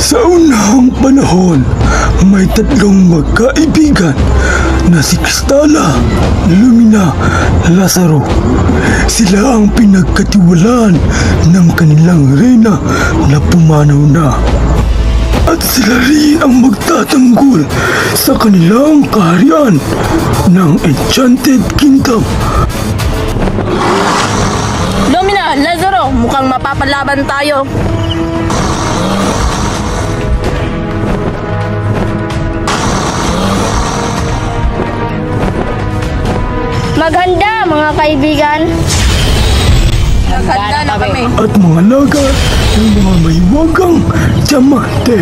Sa unang panahon, may tatlong magkaibigan na si Cristala, Lumina, Lazaro. Sila ang pinagkatiwalaan ng kanilang reyna na pumanaw na. At sila rin ang magtatanggol sa kanilang kaharian ng Enchanted Kingdom. Lumina, Lazaro, mukhang mapapalaban tayo. Maghanda mga kaibigan. Maghanda na kami. At mga naga ng mga mahiwagang diamante.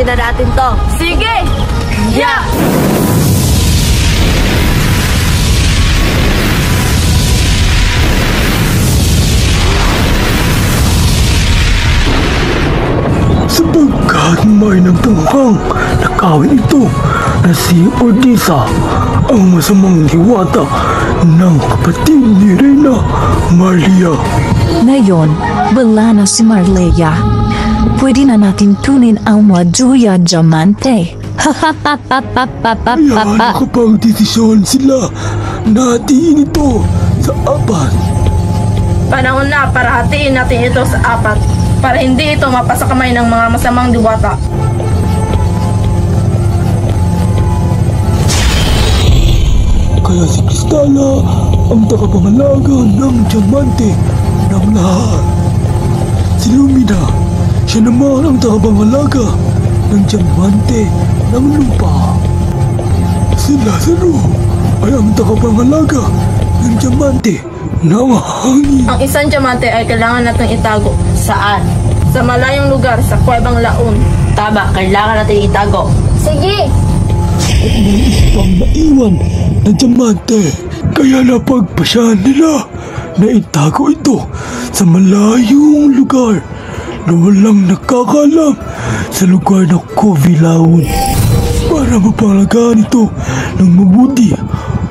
Na natin to. Sige! Yeah! Sapagkat may nagtanghang nakawin ito na si Odessa, ang masamang diwata ng kapatid ni Reyna Marlia. Ngayon, wala na si Marlia. Pwede na natin tunin ang Majuya Diamante. Kaya nakapag-desisyon sila na hatiin ito sa apat. Panahon na para hatiin natin ito sa apat para hindi ito mapasa kamay ng mga masamang diwata. Kaya si Cristala ang takapangalaga ng diamante ng lahat. Si Lumina, siya naman ang takapangalaga ng diamante ng lupa. Si Lazaro ay ang takapangalaga ng diamante ng hangin. Ang isang diamante ay kailangan natin itago. Saan? Sa malayong lugar, sa Kuwebang Laon. Tama, kailangan natin itago. Sige! At may isang naiwan na diamante. Kaya napagpasyahan nila na itago ito sa malayong lugar na walang nakakalam sa lugar ng Kuvilaon para mapangalagaan ito ng mabuti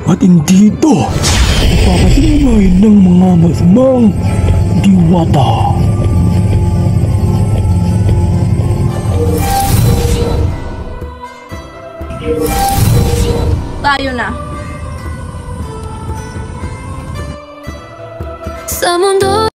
at hindi ito ipapasimay ng mga masamang diwata. Tayo na. Sa mundo